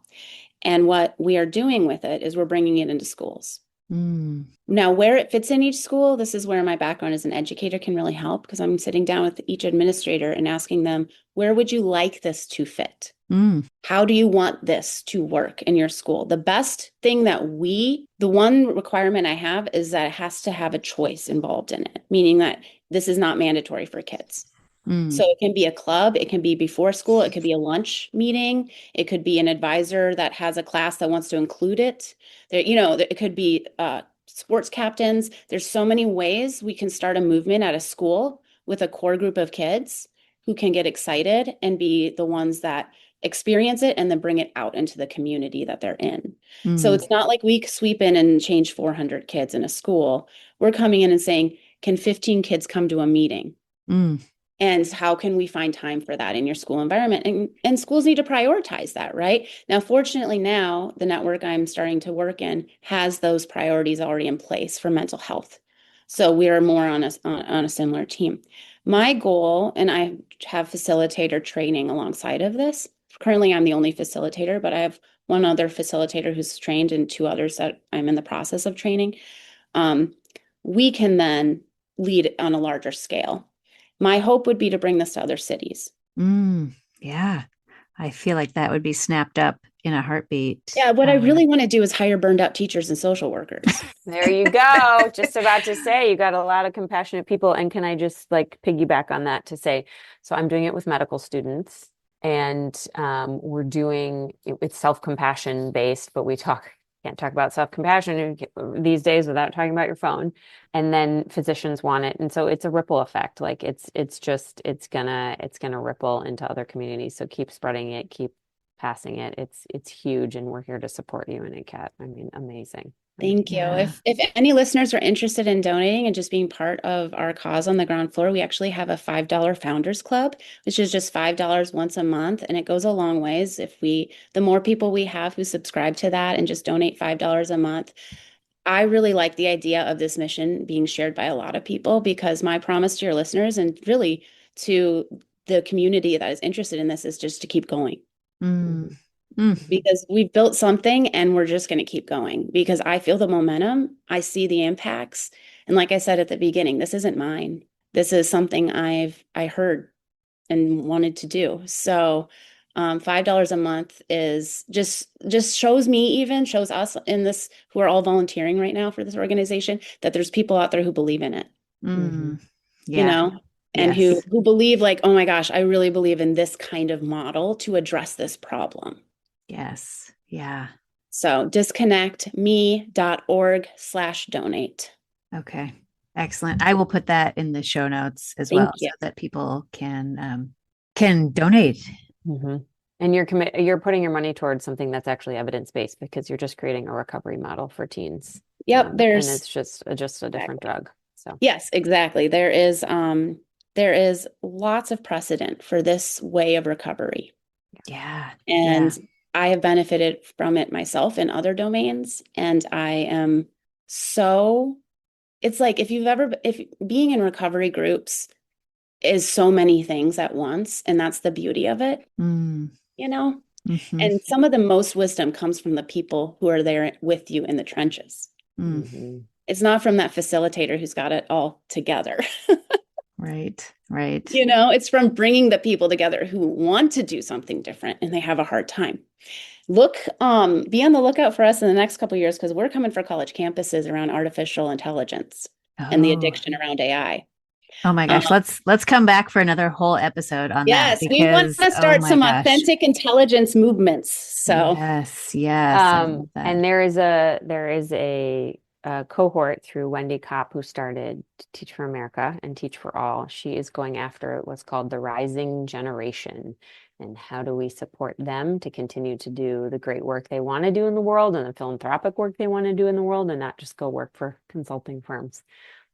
And what we are doing with it is we're bringing it into schools. mm, Now, where it fits in each school, this is where my background as an educator can really help, because I'm sitting down with each administrator and asking them, where would you like this to fit? mm, How do you want this to work in your school? The best thing the one requirement I have is that it has to have a choice involved in it, meaning that this is not mandatory for kids. So mm, it can be a club, it can be before school, it could be a lunch meeting, it could be an advisor that has a class that wants to include it. It could be sports captains. There's so many ways we can start a movement at a school with a core group of kids who can get excited and be the ones that experience it and then bring it out into the community that they're in. So mm, it's not like we sweep in and change 400 kids in a school. We're coming in and saying, can 15 kids come to a meeting? mm, And how can we find time for that in your school environment? And schools need to prioritize that, right? Now, fortunately, now the network I'm starting to work in has those priorities already in place for mental health. So we are more on a similar team. My goal, and I have facilitator training alongside of this. Currently, I'm the only facilitator, but I have one other facilitator who's trained and 2 others that I'm in the process of training. We can then lead on a larger scale. My hope would be to bring this to other cities. mm. Yeah, I feel like that would be snapped up in a heartbeat. Yeah, what I really want to do is hire burned out teachers and social workers. There you go. Just about to say, you got a lot of compassionate people. And can I just like piggyback on that to say, so I'm doing it with medical students, and we're doing it's self-compassion based, but can't talk about self-compassion these days without talking about your phone. And then physicians want it. And so it's a ripple effect. Like it's gonna ripple into other communities. So keep spreading it, keep passing it. It's huge, and we're here to support you in it, Kat. I mean, amazing. Thank you. Yeah. If any listeners are interested in donating and just being part of our cause on the ground floor, we actually have a $5 Founders Club, which is just $5 once a month, and it goes a long ways. The more people we have who subscribe to that and just donate $5 a month, I really like the idea of this mission being shared by a lot of people, because my promise to your listeners and really to the community that is interested in this is just to keep going, Mm, mm, because we've built something and we're just going to keep going, because I feel the momentum. I see the impacts. And like I said at the beginning, this isn't mine. This is something I heard and wanted to do. So $5 a month is just shows us in this, who are all volunteering right now for this organization, that there's people out there who believe in it, Mm-hmm. mm. you Yeah. know, and Yes. who believe like, oh my gosh, I really believe in this kind of model to address this problem. Yes. Yeah. So disconnectme.org/donate. Okay. Excellent. I will put that in the show notes as well Thank so you. that people can donate. Mm-hmm. And you're putting your money towards something that's actually evidence-based, because you're just creating a recovery model for teens. Yep, And it's just a different drug. So yes, exactly. There is lots of precedent for this way of recovery. Yeah. And Yeah. I have benefited from it myself in other domains. And I am so, it's like if being in recovery groups is so many things at once, and that's the beauty of it, Mm, you know? hmm, And some of the most wisdom comes from the people who are there with you in the trenches. mm. mm-hmm. It's not from that facilitator who's got it all together. Right. Right. It's from bringing the people together who want to do something different and they have a hard time. Be on the lookout for us in the next couple of years because we're coming for college campuses around artificial intelligence and the Oh. addiction around AI. Oh my Um, gosh. Let's come back for another whole episode on that yes, we want because to oh start my some gosh. authentic intelligence movements. So, Yes. Yes. I love that. And there is a cohort through Wendy Kopp who started Teach for America and Teach for All. She is going after what's called the rising generation. And how do we support them to continue to do the great work they want to do in the world and the philanthropic work they want to do in the world and not just go work for consulting firms.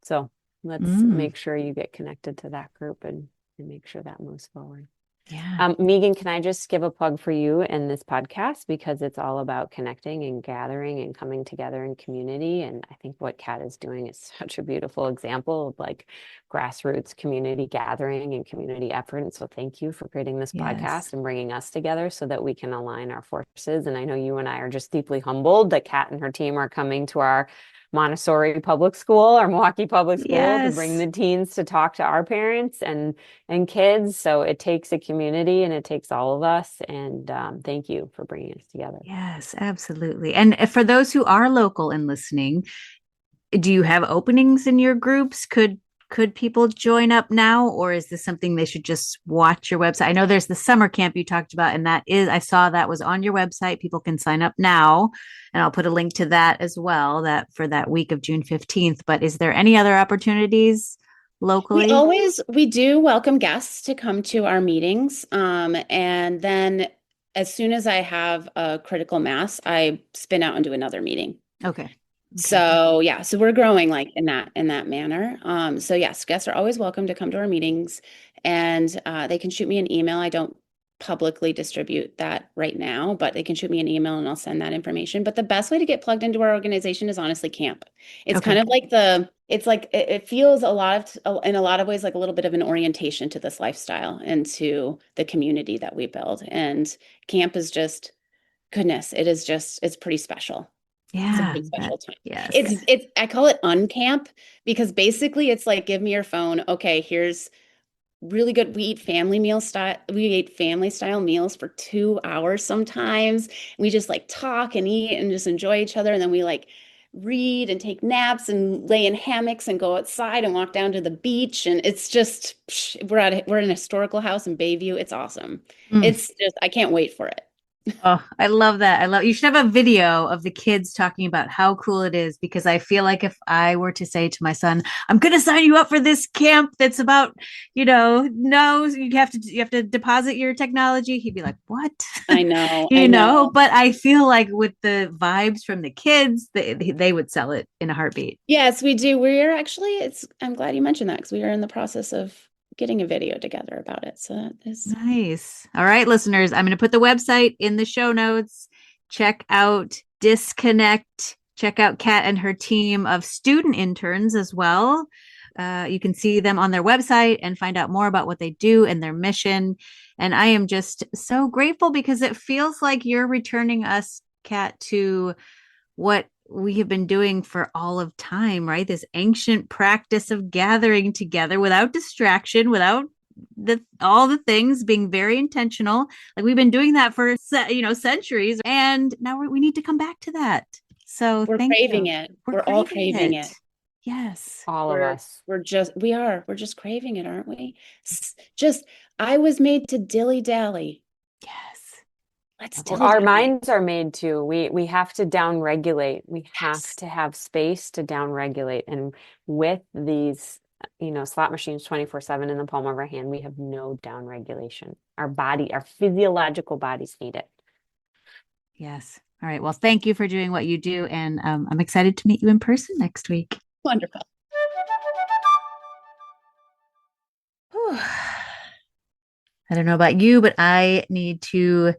So let's Mm, make sure you get connected to that group and make sure that moves forward. yeah. Megan, can I just give a plug for you in this podcast because it's all about connecting and gathering and coming together in community. And I think what Kat is doing is such a beautiful example of like grassroots community gathering and community effort. And so thank you for creating this Yes. podcast and bringing us together so that we can align our forces. And I know you and I are just deeply humbled that Kat and her team are coming to our Montessori public school or Milwaukee public school to bring Yes. the teens to talk to our parents and kids. So it takes a community and it takes all of us. And thank you for bringing us together. Yes, absolutely. And for those who are local and listening, do you have openings in your groups? Could people join up now, or is this something they should just watch your website? I know there's the summer camp you talked about, and that is I saw that was on your website. People can sign up now, and I'll put a link to that as well, that for that week of June 15th. But is there any other opportunities locally? we do welcome guests to come to our meetings. And then as soon as I have a critical mass, I spin out and do another meeting. Okay. Okay. So yeah, so we're growing like in that manner. So yes, guests are always welcome to come to our meetings, and they can shoot me an email. I don't publicly distribute that right now, but they can shoot me an email and I'll send that information. But the best way to get plugged into our organization is honestly camp. It's Okay. kind of like it feels in a lot of ways like a little bit of an orientation to this lifestyle and to the community that we build. And camp is just goodness, it's pretty special. It's a Yeah. pretty special time. Yes. I call it uncamp because basically it's like, give me your phone. Okay, here's really good. We eat family style meals for 2 hours sometimes. We just like talk and eat and just enjoy each other. And then we like read and take naps and lay in hammocks and go outside and walk down to the beach. And it's just, we're in a historical house in Bayview. It's awesome. Mm. It's just, I can't wait for it. Oh, I love that. You should have a video of the kids talking about how cool it is because I feel like if I were to say to my son, I'm going to sign you up for this camp that's about, no, you have to deposit your technology. He'd be like, "What?" I know, I know. But I feel like with the vibes from the kids, they would sell it in a heartbeat. Yes, we do. I'm glad you mentioned that because we are in the process of getting a video together about it. So that is Nice. All right, listeners, I'm going to put the website in the show notes. Check out Disconnect. Check out Kat and her team of student interns as well. You can see them on their website and find out more about what they do and their mission. And I am just so grateful because it feels like you're returning us, Kat, to what we have been doing for all of time, right? This ancient practice of gathering together without distraction, without all the things, being very intentional. Like we've been doing that for centuries, and now we need to come back to that. So we're thank craving you. it. We're We're all craving craving it. it. Yes. All of us. We're just craving it, aren't we? Just I was made to dilly-dally. Yes. Let's Well, our dilly-dally. minds are made to. We have to down-regulate. We have Yes. to have space to down-regulate. And with these, slot machines 24/7 in the palm of our hand, we have no down-regulation. Our physiological bodies need it. Yes. All right. Well, thank you for doing what you do. And I'm excited to meet you in person next week. Wonderful. Whew. I don't know about you, but I need to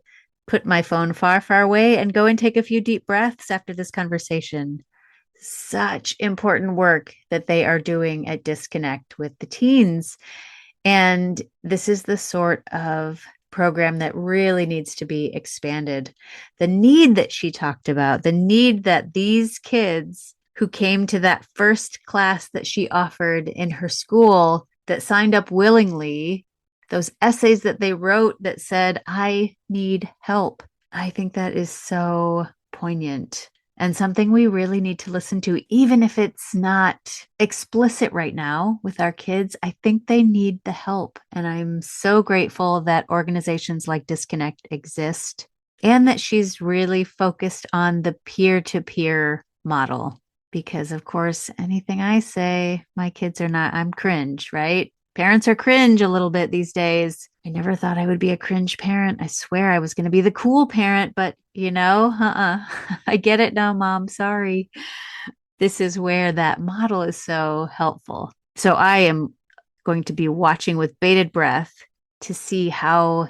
put my phone far, far away and go and take a few deep breaths after this conversation. Such important work that they are doing at Disconnect with the teens. And this is the sort of program that really needs to be expanded. The need that she talked about, the need that these kids who came to that first class that she offered in her school that signed up willingly, those essays that they wrote that said, I need help. I think that is so poignant and something we really need to listen to, even if it's not explicit right now with our kids. I think they need the help. And I'm so grateful that organizations like Disconnect exist and that she's really focused on the peer-to-peer model. Because, of course, anything I say, my kids are not, I'm cringe, right? Parents are cringe a little bit these days. I never thought I would be a cringe parent. I swear I was going to be the cool parent, but I get it now, Mom. Sorry. This is where that model is so helpful. So I am going to be watching with bated breath to see how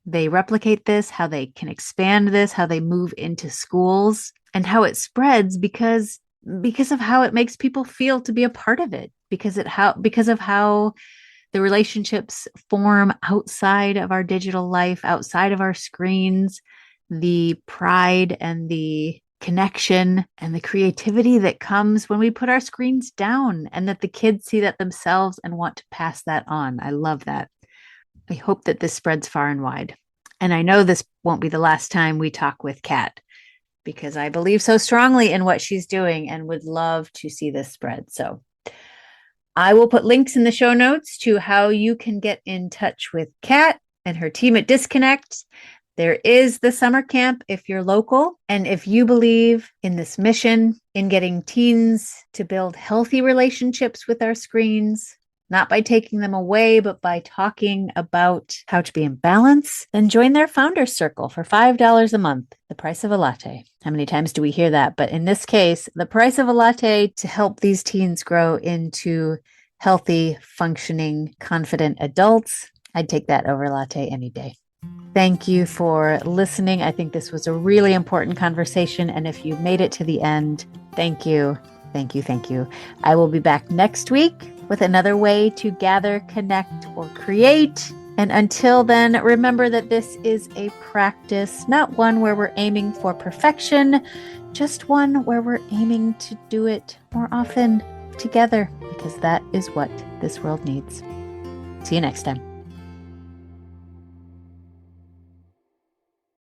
they replicate this, how they can expand this, how they move into schools, and how it spreads because of how it makes people feel to be a part of it, because of how the relationships form outside of our digital life, outside of our screens, the pride and the connection and the creativity that comes when we put our screens down, and that the kids see that themselves and want to pass that on. I love that. I hope that this spreads far and wide. And I know this won't be the last time we talk with Kat, because I believe so strongly in what she's doing and would love to see this spread. So I will put links in the show notes to how you can get in touch with Kat and her team at Disconnect. There is the summer camp if you're local. And if you believe in this mission, in getting teens to build healthy relationships with our screens, not by taking them away, but by talking about how to be in balance, then join their Founders Circle for $5 a month, the price of a latte. How many times do we hear that? But in this case, the price of a latte to help these teens grow into healthy, functioning, confident adults. I'd take that over a latte any day. Thank you for listening. I think this was a really important conversation. And if you made it to the end, thank you. Thank you. Thank you. I will be back next week with another way to gather, connect, or create. And until then, remember that this is a practice, not one where we're aiming for perfection, just one where we're aiming to do it more often together, because that is what this world needs. See you next time.